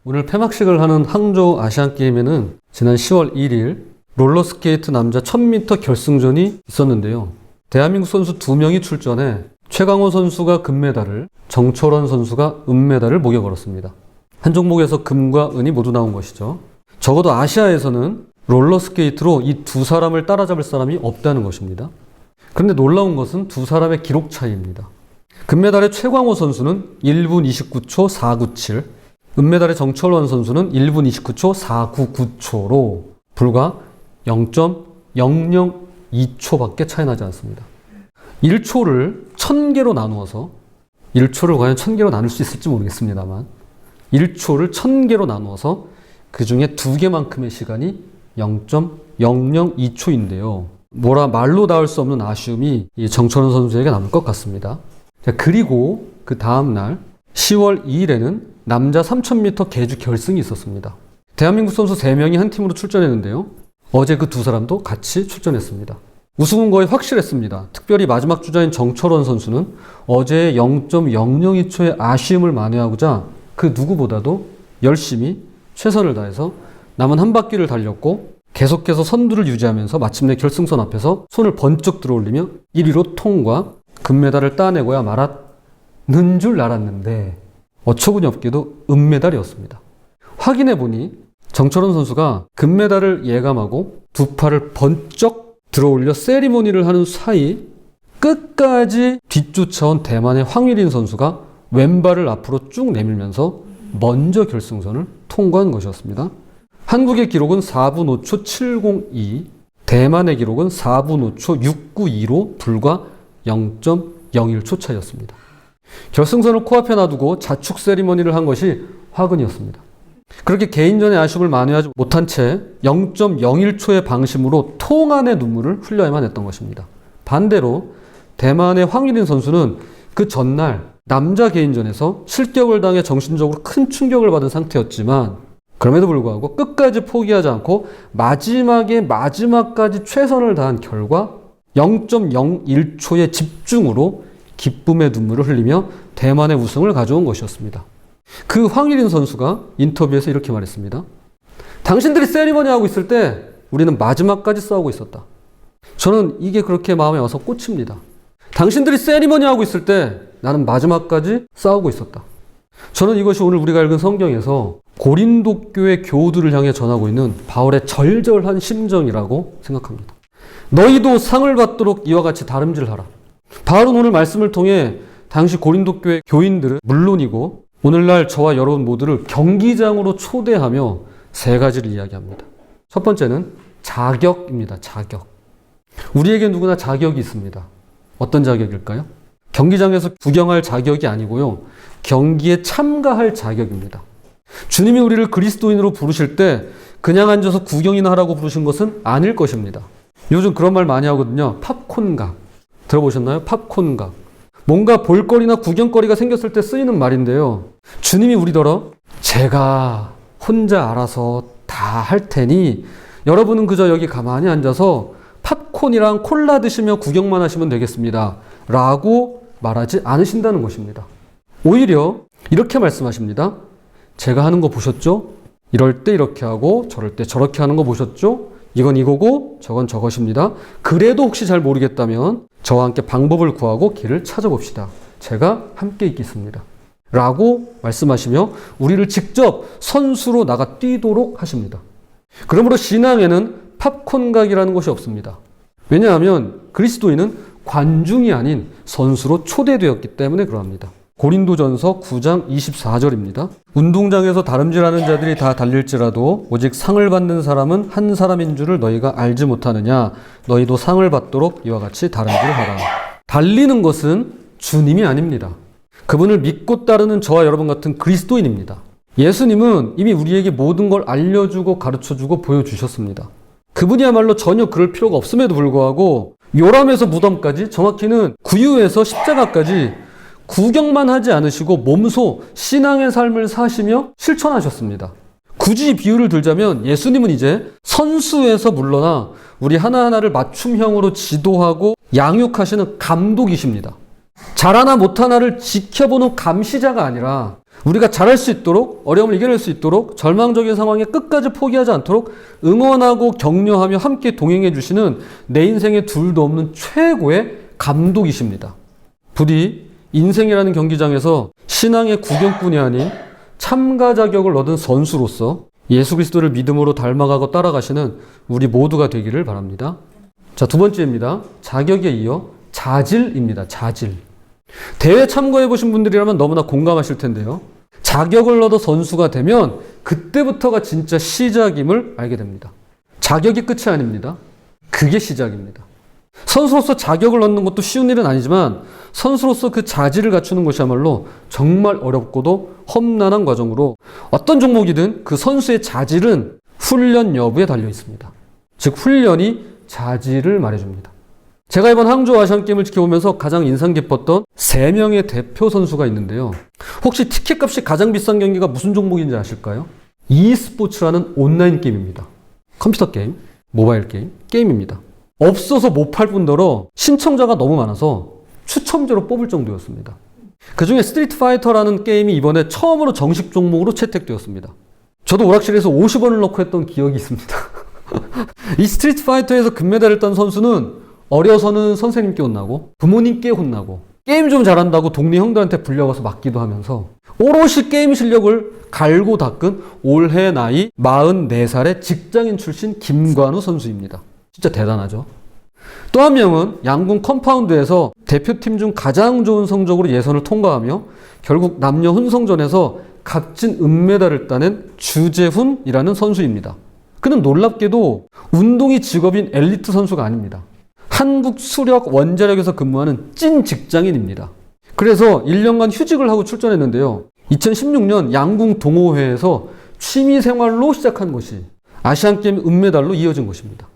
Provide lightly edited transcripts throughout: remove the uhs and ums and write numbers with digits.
오늘 폐막식을 하는 항저우 아시안게임에는 지난 10월 1일 롤러스케이트 남자 1000m 결승전이 있었는데요. 대한민국 선수 2명이 출전해 최강호 선수가 금메달을, 정철원 선수가 은메달을 목에 걸었습니다. 한 종목에서 금과 은이 모두 나온 것이죠. 적어도 아시아에서는 롤러스케이트로 이 두 사람을 따라잡을 사람이 없다는 것입니다. 그런데 놀라운 것은 두 사람의 기록 차이입니다. 금메달의 최광호 선수는 1분 29초 497, 은메달의 정철원 선수는 1분 29초 499초로 불과 0.002초밖에 차이 나지 않습니다. 1초를 1000개로 나누어서 1초를 과연 1000개로 나눌 수 있을지 모르겠습니다만 1초를 1000개로 나누어서 그 중에 2개만큼의 시간이 0.002초인데요. 말로 닿을 수 없는 아쉬움이 이 정철원 선수에게 남을 것 같습니다. 자, 그리고 그 다음날 10월 2일에는 남자 3000m 계주 결승이 있었습니다. 대한민국 선수 3명이 한 팀으로 출전했는데요. 어제 그 두 사람도 같이 출전했습니다. 우승은 거의 확실했습니다. 특별히 마지막 주자인 정철원 선수는 어제의 0.002초의 아쉬움을 만회하고자 그 누구보다도 열심히 최선을 다해서 남은 한 바퀴를 달렸고 계속해서 선두를 유지하면서 마침내 결승선 앞에서 손을 번쩍 들어올리며 1위로 통과, 금메달을 따내고야 말았는 줄 알았는데 어처구니 없게도 은메달이었습니다. 확인해보니 정철원 선수가 금메달을 예감하고 두 팔을 번쩍 들어올려 세리머니를 하는 사이 끝까지 뒤쫓아온 대만의 황유린 선수가 왼발을 앞으로 쭉 내밀면서 먼저 결승선을 통과한 것이었습니다. 한국의 기록은 4분 5초 702, 대만의 기록은 4분 5초 692로 불과 0.01초 차이였습니다. 결승선을 코앞에 놔두고 자축 세리머니를 한 것이 화근이었습니다. 그렇게 개인전의 아쉬움을 만회하지 못한 채 0.01초의 방심으로 통안의 눈물을 흘려야만 했던 것입니다. 반대로 대만의 황유린 선수는 그 전날 남자 개인전에서 실격을 당해 정신적으로 큰 충격을 받은 상태였지만 그럼에도 불구하고 끝까지 포기하지 않고 마지막까지 최선을 다한 결과 0.01초의 집중으로 기쁨의 눈물을 흘리며 대만의 우승을 가져온 것이었습니다. 그 황유린 선수가 인터뷰에서 이렇게 말했습니다. 당신들이 세리머니 하고 있을 때 우리는 마지막까지 싸우고 있었다. 저는 이게 그렇게 마음에 와서 꽂힙니다. 당신들이 세리머니 하고 있을 때 나는 마지막까지 싸우고 있었다. 저는 이것이 오늘 우리가 읽은 성경에서 고린도 교회 교우들을 향해 전하고 있는 바울의 절절한 심정이라고 생각합니다. 너희도 상을 받도록 이와 같이 다름질하라. 바울은 오늘 말씀을 통해 당시 고린도 교회 교인들은 물론이고 오늘날 저와 여러분 모두를 경기장으로 초대하며 3가지를 이야기합니다. 첫 번째는 자격입니다. 자격. 우리에게 누구나 자격이 있습니다. 어떤 자격일까요? 경기장에서 구경할 자격이 아니고요. 경기에 참가할 자격입니다. 주님이 우리를 그리스도인으로 부르실 때 그냥 앉아서 구경이나 하라고 부르신 것은 아닐 것입니다. 요즘 그런 말 많이 하거든요. 팝콘각. 들어보셨나요? 팝콘각. 뭔가 볼거리나 구경거리가 생겼을 때 쓰이는 말인데요. 주님이 우리더러 제가 혼자 알아서 다 할 테니 여러분은 그저 여기 가만히 앉아서 팝콘이랑 콜라 드시며 구경만 하시면 되겠습니다. 라고 말하지 않으신다는 것입니다. 오히려 이렇게 말씀하십니다. 제가 하는 거 보셨죠? 이럴 때 이렇게 하고 저럴 때 저렇게 하는 거 보셨죠? 이건 이거고 저건 저것입니다. 그래도 혹시 잘 모르겠다면 저와 함께 방법을 구하고 길을 찾아봅시다. 제가 함께 있겠습니다. 라고 말씀하시며 우리를 직접 선수로 나가 뛰도록 하십니다. 그러므로 신앙에는 팝콘각이라는 것이 없습니다. 왜냐하면 그리스도인은 관중이 아닌 선수로 초대되었기 때문에 그러합니다. 고린도전서 9장 24절입니다. 운동장에서 다름질하는 자들이 다 달릴지라도 오직 상을 받는 사람은 한 사람인 줄을 너희가 알지 못하느냐. 너희도 상을 받도록 이와 같이 다름질하라. 달리는 것은 주님이 아닙니다. 그분을 믿고 따르는 저와 여러분 같은 그리스도인입니다. 예수님은 이미 우리에게 모든 걸 알려주고 가르쳐주고 보여주셨습니다. 그분이야말로 전혀 그럴 필요가 없음에도 불구하고 요람에서 무덤까지, 정확히는 구유에서 십자가까지 구경만 하지 않으시고 몸소 신앙의 삶을 사시며 실천하셨습니다. 굳이 비유를 들자면 예수님은 이제 선수에서 물러나 우리 하나하나를 맞춤형으로 지도하고 양육하시는 감독이십니다. 잘하나 못하나를 지켜보는 감시자가 아니라 우리가 잘할 수 있도록, 어려움을 이겨낼 수 있도록, 절망적인 상황에 끝까지 포기하지 않도록 응원하고 격려하며 함께 동행해 주시는 내 인생에 둘도 없는 최고의 감독이십니다. 부디 인생이라는 경기장에서 신앙의 구경꾼이 아닌 참가 자격을 얻은 선수로서 예수 그리스도를 믿음으로 닮아가고 따라가시는 우리 모두가 되기를 바랍니다. 자, 두 번째입니다. 자격에 이어 자질입니다. 자질. 대회 참가해 보신 분들이라면 너무나 공감하실 텐데요. 자격을 얻어 선수가 되면 그때부터가 진짜 시작임을 알게 됩니다. 자격이 끝이 아닙니다. 그게 시작입니다. 선수로서 자격을 얻는 것도 쉬운 일은 아니지만 선수로서 그 자질을 갖추는 것이야말로 정말 어렵고도 험난한 과정으로 어떤 종목이든 그 선수의 자질은 훈련 여부에 달려 있습니다. 즉 훈련이 자질을 말해줍니다. 제가 이번 항저우 아시안게임을 지켜보면서 가장 인상 깊었던 3명의 대표 선수가 있는데요. 혹시 티켓값이 가장 비싼 경기가 무슨 종목인지 아실까요? e스포츠라는 온라인 게임입니다. 컴퓨터 게임, 모바일 게임, 게임입니다. 없어서 못 팔 뿐더러 신청자가 너무 많아서 추첨제로 뽑을 정도였습니다. 그 중에 스트리트 파이터라는 게임이 이번에 처음으로 정식 종목으로 채택되었습니다. 저도 오락실에서 50원을 넣고 했던 기억이 있습니다. 이 스트리트 파이터에서 금메달을 딴 선수는 어려서는 선생님께 혼나고 부모님께 혼나고 게임 좀 잘한다고 동네 형들한테 불려가서 맞기도 하면서 오롯이 게임 실력을 갈고 닦은 올해 나이 44살의 직장인 출신 김관우 선수입니다. 진짜 대단하죠. 또 한 명은 양궁 컴파운드에서 대표팀 중 가장 좋은 성적으로 예선을 통과하며 결국 남녀 혼성전에서 값진 은메달을 따낸 주재훈이라는 선수입니다. 그는 놀랍게도 운동이 직업인 엘리트 선수가 아닙니다. 한국 수력 원자력에서 근무하는 찐 직장인입니다. 그래서 1년간 휴직을 하고 출전했는데요. 2016년 양궁 동호회에서 취미생활로 시작한 것이 아시안게임 은메달로 이어진 것입니다.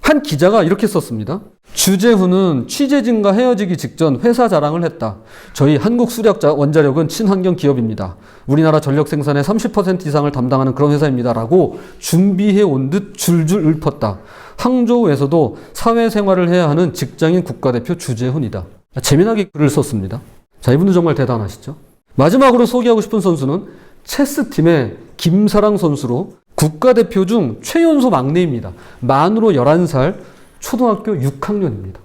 한 기자가 이렇게 썼습니다. 주재훈은 취재진과 헤어지기 직전 회사 자랑을 했다. 저희 한국 수력 원자력은 친환경 기업입니다. 우리나라 전력 생산의 30% 이상을 담당하는 그런 회사입니다. 라고 준비해 온 듯 줄줄 읊었다. 항저우에서도 사회생활을 해야 하는 직장인 국가대표 주재훈이다. 재미나게 글을 썼습니다. 자, 이분도 정말 대단하시죠? 마지막으로 소개하고 싶은 선수는 체스팀의 김사랑 선수로 국가대표 중 최연소 막내입니다. 만으로 11살, 초등학교 6학년입니다.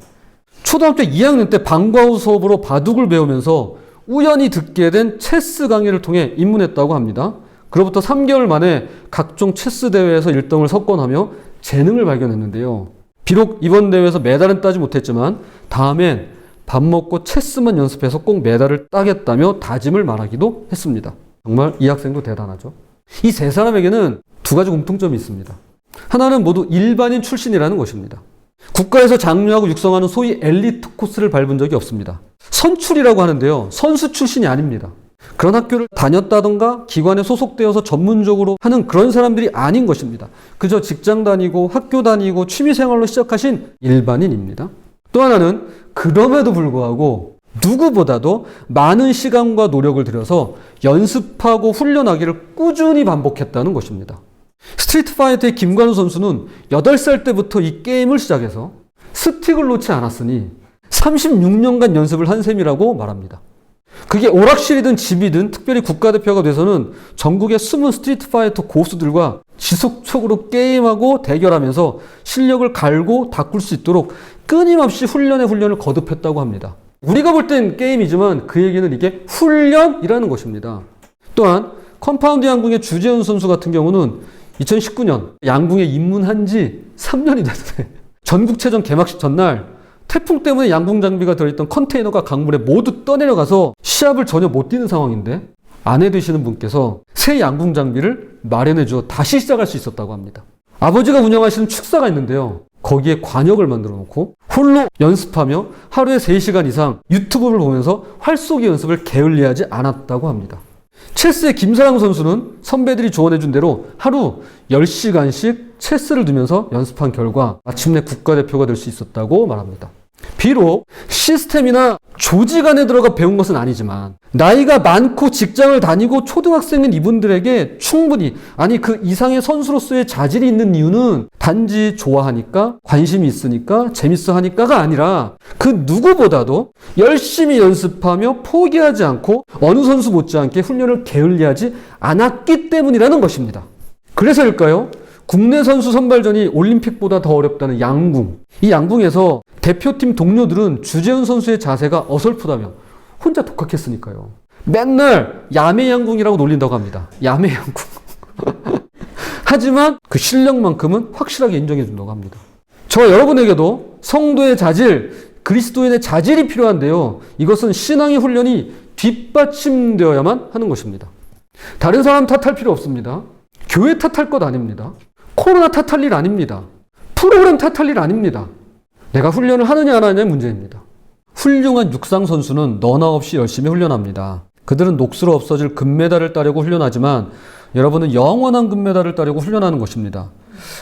초등학교 2학년 때 방과후 수업으로 바둑을 배우면서 우연히 듣게 된 체스 강의를 통해 입문했다고 합니다. 그로부터 3개월 만에 각종 체스 대회에서 1등을 석권하며 재능을 발견했는데요. 비록 이번 대회에서 메달은 따지 못했지만 다음엔 밥 먹고 체스만 연습해서 꼭 메달을 따겠다며 다짐을 말하기도 했습니다. 정말 이 학생도 대단하죠. 이 세 사람에게는 두 가지 공통점이 있습니다. 하나는 모두 일반인 출신이라는 것입니다. 국가에서 장려하고 육성하는 소위 엘리트 코스를 밟은 적이 없습니다. 선출이라고 하는데요. 선수 출신이 아닙니다. 그런 학교를 다녔다던가 기관에 소속되어서 전문적으로 하는 그런 사람들이 아닌 것입니다. 그저 직장 다니고 학교 다니고 취미생활로 시작하신 일반인입니다. 또 하나는 그럼에도 불구하고 누구보다도 많은 시간과 노력을 들여서 연습하고 훈련하기를 꾸준히 반복했다는 것입니다. 스트리트 파이터의 김관우 선수는 8살 때부터 이 게임을 시작해서 스틱을 놓지 않았으니 36년간 연습을 한 셈이라고 말합니다. 그게 오락실이든 집이든 특별히 국가대표가 돼서는 전국의 숨은 스트리트 파이터 고수들과 지속적으로 게임하고 대결하면서 실력을 갈고 닦을 수 있도록 끊임없이 훈련을 거듭했다고 합니다. 우리가 볼 땐 게임이지만 그에게는 이게 훈련이라는 것입니다. 또한 컴파운드 양궁의 주재훈 선수 같은 경우는 2019년 양궁에 입문한 지 3년이 됐어요. 전국체전 개막식 전날 태풍 때문에 양궁 장비가 들어있던 컨테이너가 강물에 모두 떠내려가서 시합을 전혀 못 뛰는 상황인데 아내 되시는 분께서 새 양궁 장비를 마련해 주어 다시 시작할 수 있었다고 합니다. 아버지가 운영하시는 축사가 있는데요. 거기에 관역을 만들어 놓고 홀로 연습하며 하루에 3시간 이상 유튜브를 보면서 활쏘기 연습을 게을리하지 않았다고 합니다. 체스의 김사랑 선수는 선배들이 조언해준 대로 하루 10시간씩 체스를 두면서 연습한 결과 마침내 국가대표가 될 수 있었다고 말합니다. 비록 시스템이나 조직 안에 들어가 배운 것은 아니지만 나이가 많고 직장을 다니고 초등학생인 이분들에게 충분히, 아니 그 이상의 선수로서의 자질이 있는 이유는 단지 좋아하니까, 관심이 있으니까, 재밌어 하니까가 아니라 그 누구보다도 열심히 연습하며 포기하지 않고 어느 선수 못지않게 훈련을 게을리하지 않았기 때문이라는 것입니다. 그래서일까요? 국내 선수 선발전이 올림픽보다 더 어렵다는 양궁. 이 양궁에서 대표팀 동료들은 주재훈 선수의 자세가 어설프다며 혼자 독학했으니까요. 맨날 야매 양궁이라고 놀린다고 합니다. 야매 양궁. 하지만 그 실력만큼은 확실하게 인정해 준다고 합니다. 저와 여러분에게도 성도의 자질, 그리스도인의 자질이 필요한데요. 이것은 신앙의 훈련이 뒷받침되어야만 하는 것입니다. 다른 사람 탓할 필요 없습니다. 교회 탓할 것 아닙니다. 코로나 탓할 일 아닙니다. 프로그램 탓할 일 아닙니다. 내가 훈련을 하느냐 안 하느냐의 문제입니다. 훌륭한 육상 선수는 너나 없이 열심히 훈련합니다. 그들은 녹슬어 없어질 금메달을 따려고 훈련하지만 여러분은 영원한 금메달을 따려고 훈련하는 것입니다.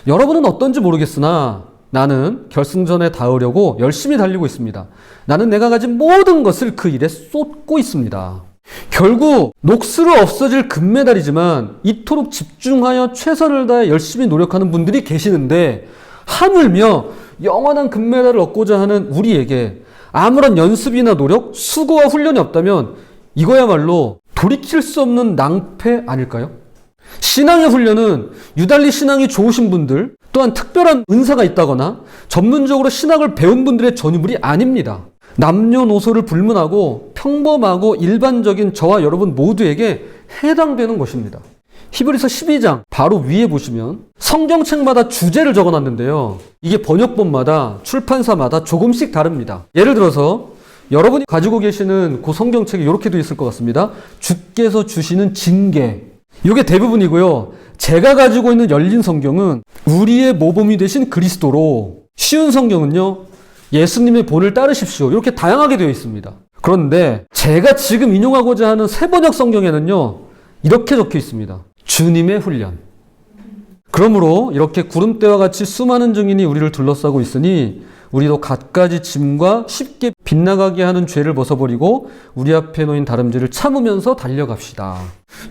여러분은 어떤지 모르겠으나 나는 결승전에 닿으려고 열심히 달리고 있습니다. 나는 내가 가진 모든 것을 그 일에 쏟고 있습니다. 결국 녹슬어 없어질 금메달이지만 이토록 집중하여 최선을 다해 열심히 노력하는 분들이 계시는데 하물며 영원한 금메달을 얻고자 하는 우리에게 아무런 연습이나 노력, 수고와 훈련이 없다면 이거야말로 돌이킬 수 없는 낭패 아닐까요? 신앙의 훈련은 유달리 신앙이 좋으신 분들, 또한 특별한 은사가 있다거나 전문적으로 신학을 배운 분들의 전유물이 아닙니다. 남녀노소를 불문하고 평범하고 일반적인 저와 여러분 모두에게 해당되는 것입니다. 히브리서 12장 바로 위에 보시면 성경책마다 주제를 적어놨는데요. 이게 번역본마다 출판사마다 조금씩 다릅니다. 예를 들어서 여러분이 가지고 계시는 그 성경책이 이렇게 되어 있을 것 같습니다. 주께서 주시는 징계. 이게 대부분이고요. 제가 가지고 있는 열린 성경은 우리의 모범이 되신 그리스도로, 쉬운 성경은요. 예수님의 본을 따르십시오. 이렇게 다양하게 되어 있습니다. 그런데 제가 지금 인용하고자 하는 새번역 성경에는요. 이렇게 적혀 있습니다. 주님의 훈련. 그러므로 이렇게 구름대와 같이 수많은 증인이 우리를 둘러싸고 있으니 우리도 갖가지 짐과 쉽게 빗나가게 하는 죄를 벗어버리고 우리 앞에 놓인 다름질을 참으면서 달려갑시다.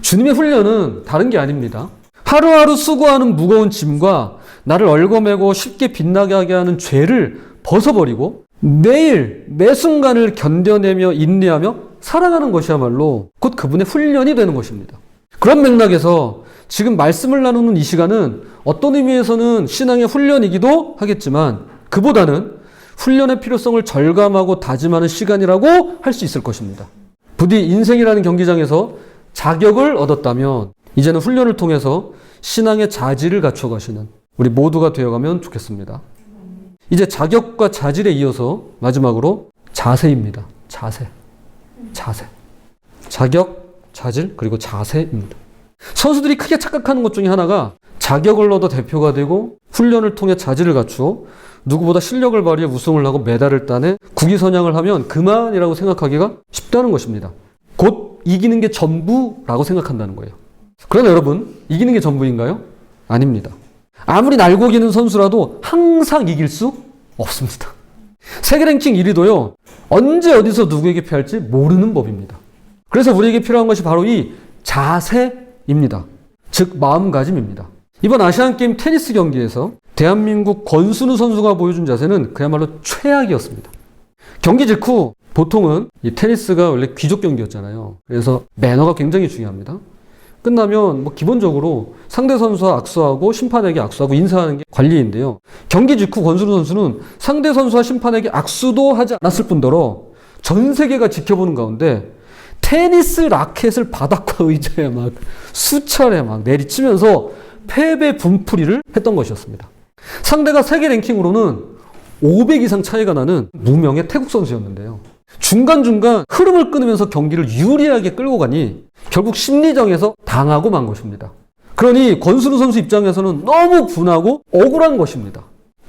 주님의 훈련은 다른 게 아닙니다. 하루하루 수고하는 무거운 짐과 나를 얽어매고 쉽게 빗나가게 하는 죄를 벗어버리고 매일 매 순간을 견뎌내며 인내하며 살아가는 것이야말로 곧 그분의 훈련이 되는 것입니다. 그런 맥락에서 지금 말씀을 나누는 이 시간은 어떤 의미에서는 신앙의 훈련이기도 하겠지만 그보다는 훈련의 필요성을 절감하고 다짐하는 시간이라고 할 수 있을 것입니다. 부디 인생이라는 경기장에서 자격을 얻었다면 이제는 훈련을 통해서 신앙의 자질을 갖춰가시는 우리 모두가 되어가면 좋겠습니다. 이제 자격과 자질에 이어서 마지막으로 자세입니다. 자세. 자격, 자질, 그리고 자세입니다. 선수들이 크게 착각하는 것 중에 하나가 자격을 얻어 대표가 되고 훈련을 통해 자질을 갖추어 누구보다 실력을 발휘해 우승을 하고 메달을 따내 국위선양을 하면 그만이라고 생각하기가 쉽다는 것입니다. 곧 이기는 게 전부라고 생각한다는 거예요. 그러나 여러분, 이기는 게 전부인가요? 아닙니다. 아무리 날고 기는 선수라도 항상 이길 수 없습니다. 세계 랭킹 1위도요. 언제 어디서 누구에게 패할지 모르는 법입니다. 그래서 우리에게 필요한 것이 바로 이 자세입니다. 즉 마음가짐입니다. 이번 아시안게임 테니스 경기에서 대한민국 권순우 선수가 보여준 자세는 그야말로 최악이었습니다. 경기 직후 보통은 이 테니스가 원래 귀족 경기였잖아요. 그래서 매너가 굉장히 중요합니다. 끝나면 기본적으로 상대 선수와 악수하고 심판에게 악수하고 인사하는 게 관리인데요. 경기 직후 권순우 선수는 상대 선수와 심판에게 악수도 하지 않았을 뿐더러 전 세계가 지켜보는 가운데 테니스 라켓을 바닥과 의자에 막 수차례 막 내리치면서 패배 분풀이를 했던 것이었습니다. 상대가 세계 랭킹으로는 500 이상 차이가 나는 무명의 태국 선수였는데요. 중간중간 흐름을 끊으면서 경기를 유리하게 끌고 가니 결국 심리전에서 당하고 만 것입니다. 그러니 권순우 선수 입장에서는 너무 분하고 억울한 것입니다.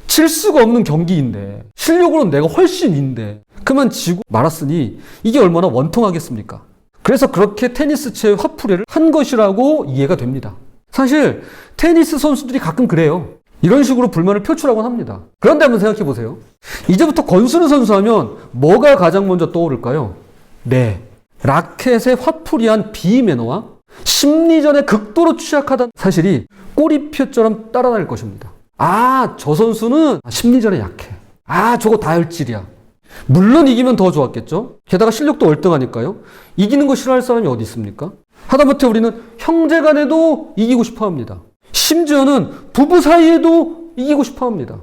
칠 수가 없는 경기인데 실력으로는 내가 훨씬인데 그만 지고 말았으니 이게 얼마나 원통하겠습니까? 그래서 그렇게 테니스채의 화풀이를 한 것이라고 이해가 됩니다. 사실 테니스 선수들이 가끔 그래요. 이런 식으로 불만을 표출하곤 합니다. 그런데 한번 생각해 보세요. 이제부터 권순우 선수 하면 뭐가 가장 먼저 떠오를까요? 네. 라켓의 화풀이한 비매너와 심리전에 극도로 취약하다는 사실이 꼬리표처럼 따라날 것입니다. 아, 저 선수는 심리전에 약해. 아, 저거 다혈질이야. 물론 이기면 더 좋았겠죠. 게다가 실력도 월등하니까요. 이기는 거 싫어할 사람이 어디 있습니까? 하다못해 우리는 형제간에도 이기고 싶어합니다. 심지어는 부부 사이에도 이기고 싶어합니다.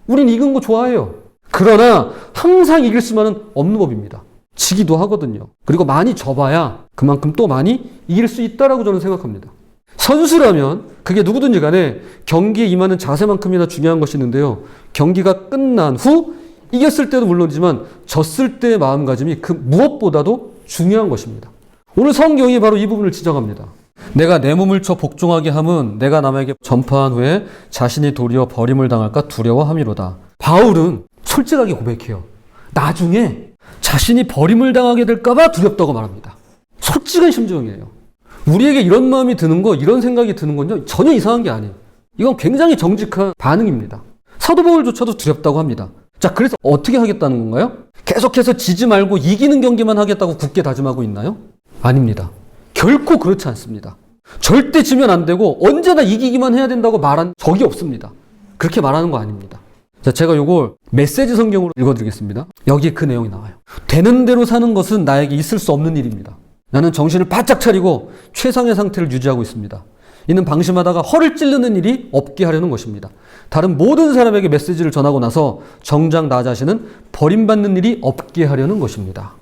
우린 이긴 거 좋아해요. 그러나 항상 이길 수만은 없는 법입니다. 지기도 하거든요. 그리고 많이 져봐야 그만큼 또 많이 이길 수 있다라고 저는 생각합니다. 선수라면 그게 누구든지 간에 경기에 임하는 자세만큼이나 중요한 것이 있는데요. 경기가 끝난 후 이겼을 때도 물론이지만 졌을 때의 마음가짐이 그 무엇보다도 중요한 것입니다. 오늘 성경이 바로 이 부분을 지적합니다. 내가 내 몸을 쳐 복종하게 함은 내가 남에게 전파한 후에 자신이 도리어 버림을 당할까 두려워함이로다. 바울은 솔직하게 고백해요. 나중에 자신이 버림을 당하게 될까봐 두렵다고 말합니다. 솔직한 심정이에요. 우리에게 이런 마음이 드는 거, 이런 생각이 드는 건요, 전혀 이상한 게 아니에요. 이건 굉장히 정직한 반응입니다. 사도 바울조차도 두렵다고 합니다. 자, 그래서 어떻게 하겠다는 건가요? 계속해서 지지 말고 이기는 경기만 하겠다고 굳게 다짐하고 있나요? 아닙니다. 결코 그렇지 않습니다. 절대 지면 안 되고 언제나 이기기만 해야 된다고 말한 적이 없습니다. 그렇게 말하는 거 아닙니다. 자, 제가 요걸 메시지 성경으로 읽어드리겠습니다. 여기에 그 내용이 나와요. 되는 대로 사는 것은 나에게 있을 수 없는 일입니다. 나는 정신을 바짝 차리고 최상의 상태를 유지하고 있습니다. 이는 방심하다가 허를 찌르는 일이 없게 하려는 것입니다. 다른 모든 사람에게 메시지를 전하고 나서 정작 나 자신은 버림받는 일이 없게 하려는 것입니다.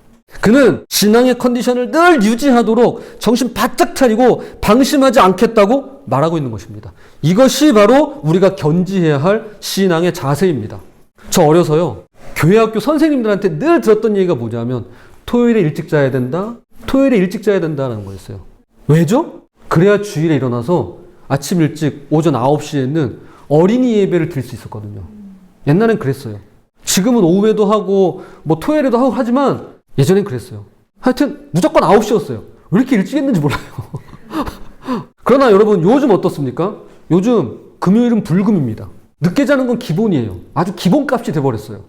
그는 신앙의 컨디션을 늘 유지하도록 정신 바짝 차리고 방심하지 않겠다고 말하고 있는 것입니다. 이것이 바로 우리가 견지해야 할 신앙의 자세입니다. 저 어려서요, 교회 학교 선생님들한테 늘 들었던 얘기가 뭐냐면 토요일에 일찍 자야 된다, 토요일에 일찍 자야 된다는 거였어요. 왜죠? 그래야 주일에 일어나서 아침 일찍 오전 9시에는 어린이 예배를 드릴 수 있었거든요. 옛날엔 그랬어요. 지금은 오후에도 하고 뭐 토요일에도 하고 하지만 예전엔 그랬어요. 하여튼 무조건 9시였어요. 왜 이렇게 일찍 했는지 몰라요. 그러나 여러분, 요즘 어떻습니까? 요즘 금요일은 불금입니다. 늦게 자는 건 기본이에요. 아주 기본값이 돼버렸어요.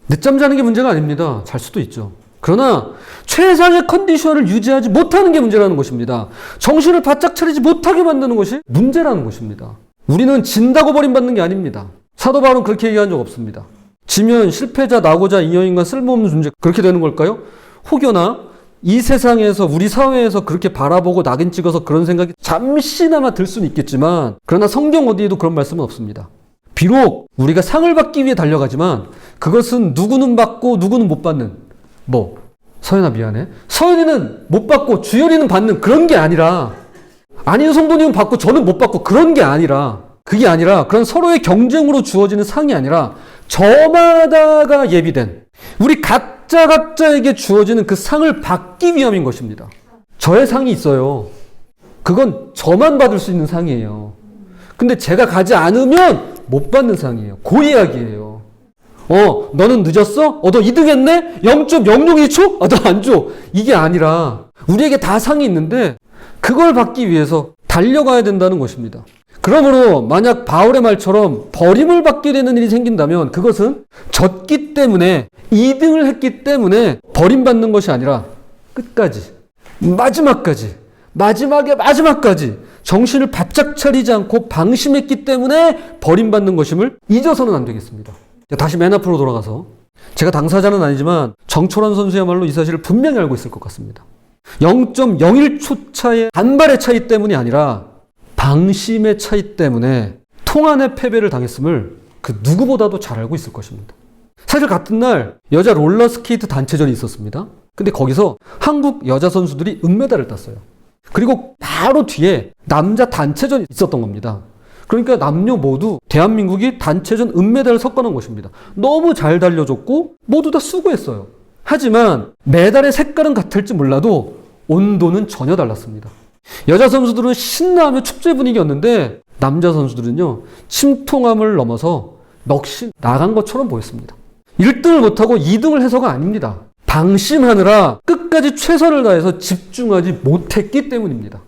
늦잠 자는 게 문제가 아닙니다. 잘 수도 있죠. 그러나 최상의 컨디션을 유지하지 못하는 게 문제라는 것입니다. 정신을 바짝 차리지 못하게 만드는 것이 문제라는 것입니다. 우리는 진다고 버림받는 게 아닙니다. 사도 바울은 그렇게 얘기한 적 없습니다. 지면 실패자, 낙오자, 잉여인간, 쓸모없는 존재, 그렇게 되는 걸까요? 혹여나 이 세상에서, 우리 사회에서 그렇게 바라보고 낙인 찍어서 그런 생각이 잠시나마 들 수는 있겠지만, 그러나 성경 어디에도 그런 말씀은 없습니다. 비록 우리가 상을 받기 위해 달려가지만 그것은 누구는 받고 누구는 못 받는, 서연아 미안해, 서연이는 못 받고 주연이는 받는 그런 게 아니라, 아닌 성도님은 받고 저는 못 받고 그런 게 아니라, 그게 아니라 그런 서로의 경쟁으로 주어지는 상이 아니라 저마다가 예비된 우리 각자에게 주어지는 그 상을 받기 위함인 것입니다. 저의 상이 있어요. 그건 저만 받을 수 있는 상이에요. 근데 제가 가지 않으면 못 받는 상이에요. 그 이야기예요. 너는 늦었어? 너 2등 했네? 0.001초? 너 안 줘. 이게 아니라 우리에게 다 상이 있는데 그걸 받기 위해서 달려가야 된다는 것입니다. 그러므로 만약 바울의 말처럼 버림을 받게 되는 일이 생긴다면 그것은 졌기 때문에, 2등을 했기 때문에 버림받는 것이 아니라 끝까지, 마지막까지 정신을 바짝 차리지 않고 방심했기 때문에 버림받는 것임을 잊어서는 안 되겠습니다. 다시 맨 앞으로 돌아가서, 제가 당사자는 아니지만 정철원 선수야말로 이 사실을 분명히 알고 있을 것 같습니다. 0.01초 차의 단발의 차이 때문이 아니라 방심의 차이 때문에 통안의 패배를 당했음을 그 누구보다도 잘 알고 있을 것입니다. 사실 같은 날 여자 롤러스케이트 단체전이 있었습니다. 근데 거기서 한국 여자 선수들이 은메달을 땄어요. 그리고 바로 뒤에 남자 단체전이 있었던 겁니다. 그러니까 남녀 모두 대한민국이 단체전 은메달을 섞어놓은 것입니다. 너무 잘 달려줬고 모두 다 수고했어요. 하지만 메달의 색깔은 같을지 몰라도 온도는 전혀 달랐습니다. 여자 선수들은 신나하며 축제 분위기였는데 남자 선수들은요, 침통함을 넘어서 넋이 나간 것처럼 보였습니다. 1등을 못하고 2등을 해서가 아닙니다. 방심하느라 끝까지 최선을 다해서 집중하지 못했기 때문입니다.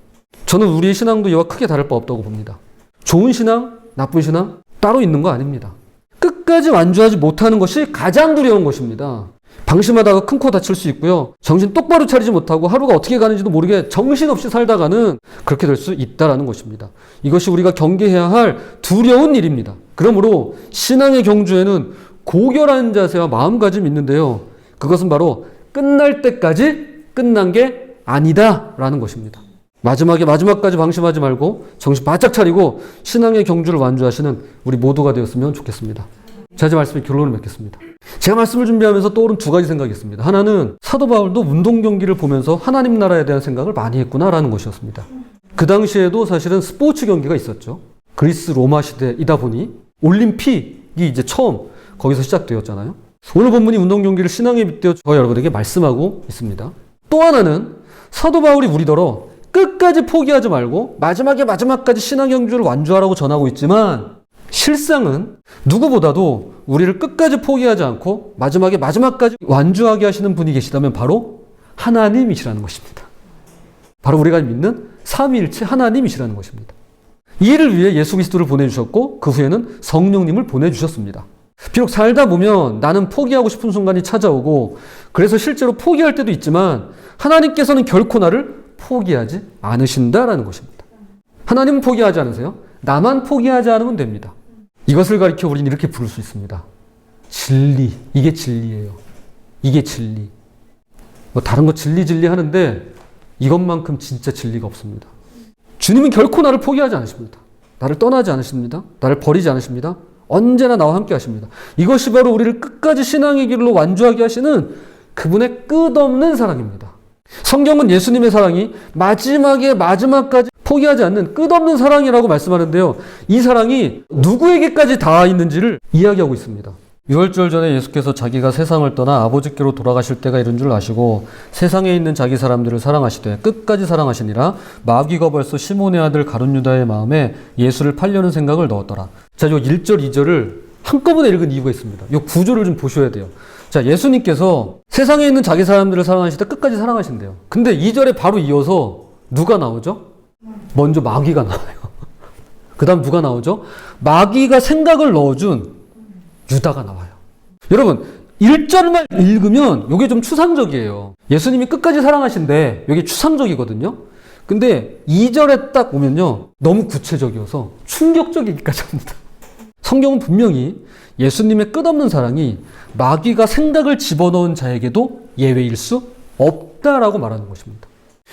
저는 우리의 신앙도 이와 크게 다를 바 없다고 봅니다. 좋은 신앙, 나쁜 신앙 따로 있는 거 아닙니다. 끝까지 완주하지 못하는 것이 가장 두려운 것입니다. 방심하다가 큰 코 다칠 수 있고요. 정신 똑바로 차리지 못하고 하루가 어떻게 가는지도 모르게 정신없이 살다가는 그렇게 될 수 있다라는 것입니다. 이것이 우리가 경계해야 할 두려운 일입니다. 그러므로 신앙의 경주에는 고결한 자세와 마음가짐이 있는데요. 그것은 바로 끝날 때까지 끝난 게 아니다라는 것입니다. 마지막까지 방심하지 말고 정신 바짝 차리고 신앙의 경주를 완주하시는 우리 모두가 되었으면 좋겠습니다. 자, 이제 말씀의 결론을 맺겠습니다. 제가 말씀을 준비하면서 떠오른 두 가지 생각이 있습니다. 하나는 사도 바울도 운동 경기를 보면서 하나님 나라에 대한 생각을 많이 했구나라는 것이었습니다. 그 당시에도 사실은 스포츠 경기가 있었죠. 그리스 로마 시대이다 보니 올림픽이 이제 처음 거기서 시작되었잖아요. 오늘 본문이 운동 경기를 신앙에 빗대어 저와 여러분에게 말씀하고 있습니다. 또 하나는 사도 바울이 우리더러 끝까지 포기하지 말고 마지막까지 신앙 경주를 완주하라고 전하고 있지만 실상은 누구보다도 우리를 끝까지 포기하지 않고 마지막까지 완주하게 하시는 분이 계시다면 바로 하나님이시라는 것입니다. 바로 우리가 믿는 삼위일체 하나님이시라는 것입니다. 이 일을 위해 예수 그리스도를 보내주셨고 그 후에는 성령님을 보내주셨습니다. 비록 살다 보면 나는 포기하고 싶은 순간이 찾아오고 그래서 실제로 포기할 때도 있지만 하나님께서는 결코 나를 포기하지 않으신다라는 것입니다. 하나님은 포기하지 않으세요? 나만 포기하지 않으면 됩니다. 이것을 가리켜 우리는 이렇게 부를 수 있습니다. 진리. 이게 진리예요. 이게 진리. 뭐 다른 거 진리 하는데 이것만큼 진짜 진리가 없습니다. 주님은 결코 나를 포기하지 않으십니다. 나를 떠나지 않으십니다. 나를 버리지 않으십니다. 언제나 나와 함께 하십니다. 이것이 바로 우리를 끝까지 신앙의 길로 완주하게 하시는 그분의 끝없는 사랑입니다. 성경은 예수님의 사랑이 마지막까지 포기하지 않는 끝없는 사랑이라고 말씀하는데요. 이 사랑이 누구에게까지 닿아 있는지를 이야기하고 있습니다. 유월절 전에 예수께서 자기가 세상을 떠나 아버지께로 돌아가실 때가 이른 줄 아시고 세상에 있는 자기 사람들을 사랑하시되 끝까지 사랑하시니라. 마귀가 벌써 시몬의 아들 가룟 유다의 마음에 예수를 팔려는 생각을 넣었더라. 자, 요 1절, 2절을 한꺼번에 읽은 이유가 있습니다. 요 구조를 좀 보셔야 돼요. 자, 예수님께서 세상에 있는 자기 사람들을 사랑하실 때 끝까지 사랑하신대요. 근데 2절에 바로 이어서 누가 나오죠? 먼저 마귀가 나와요. 그 다음 누가 나오죠? 마귀가 생각을 넣어준 유다가 나와요. 여러분, 1절만 읽으면 이게 좀 추상적이에요. 예수님이 끝까지 사랑하신데 이게 추상적이거든요. 근데 2절에 딱 오면요, 너무 구체적이어서 충격적이기까지 합니다. 성경은 분명히 예수님의 끝없는 사랑이 마귀가 생각을 집어넣은 자에게도 예외일 수 없다라고 말하는 것입니다.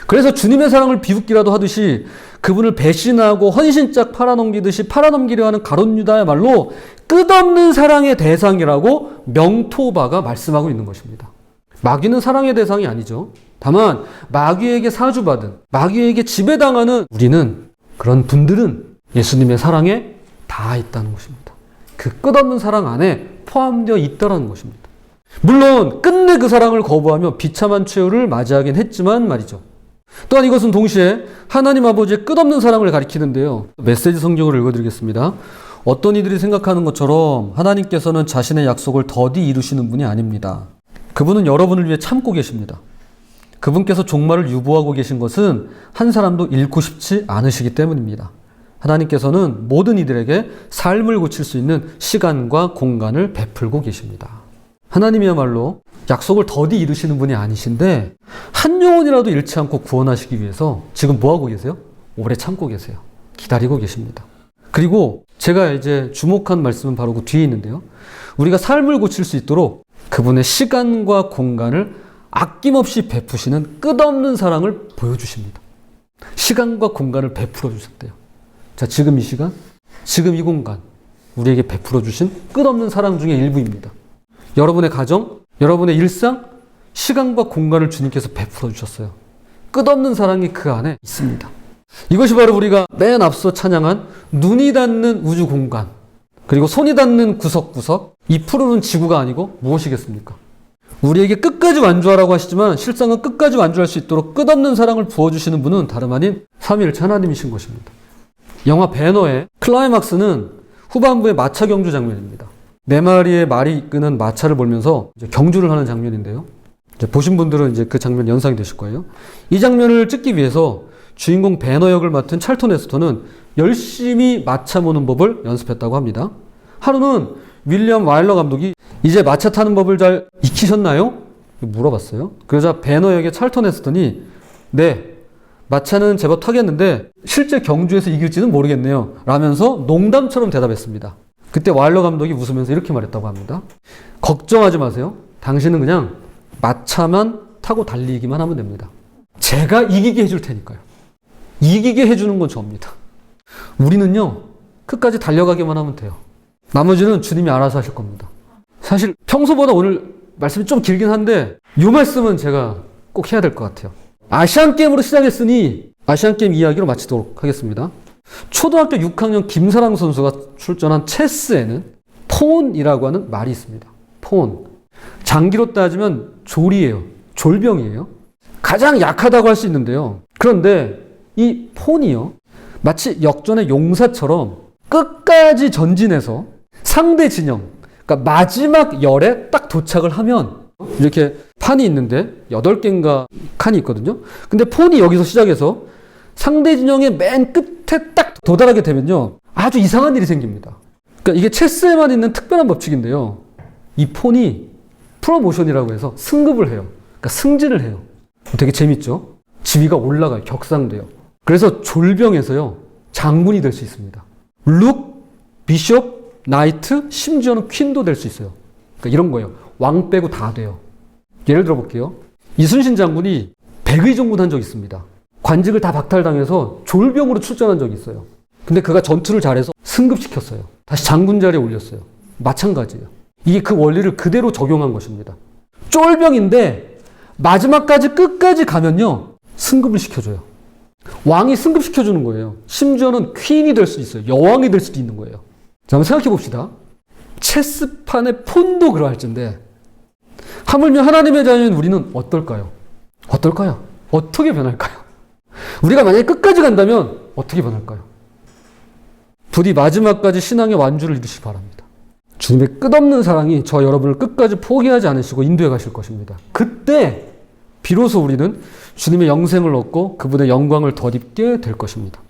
그래서 주님의 사랑을 비웃기라도 하듯이 그분을 배신하고 헌신짝 팔아넘기려 하는 가룟 유다야말로 끝없는 사랑의 대상이라고 명토바가 말씀하고 있는 것입니다. 마귀는 사랑의 대상이 아니죠. 다만 마귀에게 사주받은, 마귀에게 지배당하는 우리는, 그런 분들은 예수님의 사랑에 닿아 있다는 것입니다. 그 끝없는 사랑 안에 포함되어 있다는 것입니다. 물론 끝내 그 사랑을 거부하며 비참한 최후를 맞이하긴 했지만 말이죠. 또한 이것은 동시에 하나님 아버지의 끝없는 사랑을 가리키는데요. 메시지 성경을 읽어드리겠습니다. 어떤 이들이 생각하는 것처럼 하나님께서는 자신의 약속을 더디 이루시는 분이 아닙니다. 그분은 여러분을 위해 참고 계십니다. 그분께서 종말을 유보하고 계신 것은 한 사람도 잃고 싶지 않으시기 때문입니다. 하나님께서는 모든 이들에게 삶을 고칠 수 있는 시간과 공간을 베풀고 계십니다. 하나님이야말로 약속을 더디 이루시는 분이 아니신데 한 영혼이라도 잃지 않고 구원하시기 위해서 지금 뭐하고 계세요? 오래 참고 계세요. 기다리고 계십니다. 그리고 제가 이제 주목한 말씀은 바로 그 뒤에 있는데요. 우리가 삶을 고칠 수 있도록 그분의 시간과 공간을 아낌없이 베푸시는 끝없는 사랑을 보여주십니다. 시간과 공간을 베풀어 주셨대요. 자, 지금 이 시간, 지금 이 공간, 우리에게 베풀어 주신 끝없는 사랑 중의 일부입니다. 여러분의 가정, 여러분의 일상, 시간과 공간을 주님께서 베풀어 주셨어요. 끝없는 사랑이 그 안에 있습니다. 이것이 바로 우리가 맨 앞서 찬양한 눈이 닿는 우주 공간, 그리고 손이 닿는 구석구석, 이 푸르른 지구가 아니고 무엇이겠습니까? 우리에게 끝까지 완주하라고 하시지만 실상은 끝까지 완주할 수 있도록 끝없는 사랑을 부어주시는 분은 다름 아닌 삼위일체 하나님이신 것입니다. 영화 배너의 클라이막스는 후반부의 마차 경주 장면입니다. 네 마리의 말이 이끄는 마차를 몰면서 이제 경주를 하는 장면인데요. 이제 보신 분들은 이제 그 장면 연상이 되실 거예요. 이 장면을 찍기 위해서 주인공 배너 역을 맡은 찰턴 헤스턴은 열심히 마차 모는 법을 연습했다고 합니다. 하루는 윌리엄 와일러 감독이 이제 마차 타는 법을 잘 익히셨나요? 물어봤어요. 그러자 배너에게 찰턴했더니 네, 마차는 제법 타겠는데 실제 경주에서 이길지는 모르겠네요. 라면서 농담처럼 대답했습니다. 그때 와일러 감독이 웃으면서 이렇게 말했다고 합니다. 걱정하지 마세요. 당신은 그냥 마차만 타고 달리기만 하면 됩니다. 제가 이기게 해줄 테니까요. 이기게 해주는 건 저입니다. 우리는요, 끝까지 달려가기만 하면 돼요. 나머지는 주님이 알아서 하실 겁니다. 사실 평소보다 오늘 말씀이 좀 길긴 한데 이 말씀은 제가 꼭 해야 될 것 같아요. 아시안게임으로 시작했으니 아시안게임 이야기로 마치도록 하겠습니다. 초등학교 6학년 김사랑 선수가 출전한 체스에는 폰이라고 하는 말이 있습니다. 폰. 장기로 따지면 졸이에요. 졸병이에요. 가장 약하다고 할 수 있는데요. 그런데 이 폰이요, 마치 역전의 용사처럼 끝까지 전진해서 상대 진영, 그러니까 마지막 열에 딱 도착을 하면 이렇게 판이 있는데 8개인가 칸이 있거든요. 근데 폰이 여기서 시작해서 상대 진영의 맨 끝에 딱 도달하게 되면요, 아주 이상한 일이 생깁니다. 그러니까 이게 체스에만 있는 특별한 법칙인데요. 이 폰이 프로모션이라고 해서 승급을 해요. 그러니까 승진을 해요. 되게 재밌죠? 지위가 올라가요. 격상돼요. 그래서 졸병에서요, 장군이 될 수 있습니다. 룩, 비숍, 나이트, 심지어는 퀸도 될 수 있어요. 그러니까 이런 거예요. 왕 빼고 다 돼요. 예를 들어 볼게요. 이순신 장군이 백의종군 한 적이 있습니다. 관직을 다 박탈당해서 졸병으로 출전한 적이 있어요. 근데 그가 전투를 잘해서 승급시켰어요. 다시 장군 자리에 올렸어요. 마찬가지예요. 이게 그 원리를 그대로 적용한 것입니다. 쫄병인데 마지막까지 끝까지 가면요, 승급을 시켜줘요. 왕이 승급시켜주는 거예요. 심지어는 퀸이 될 수 있어요. 여왕이 될 수도 있는 거예요. 자, 한번 생각해 봅시다. 체스판의 폰도 그러할진데 하물며 하나님의 자녀인 우리는 어떨까요? 어떨까요? 어떻게 변할까요? 우리가 만약에 끝까지 간다면 어떻게 변할까요? 부디 마지막까지 신앙의 완주를 이루시기 바랍니다. 주님의 끝없는 사랑이 저 여러분을 끝까지 포기하지 않으시고 인도해 가실 것입니다. 그때 비로소 우리는 주님의 영생을 얻고 그분의 영광을 덧입게 될 것입니다.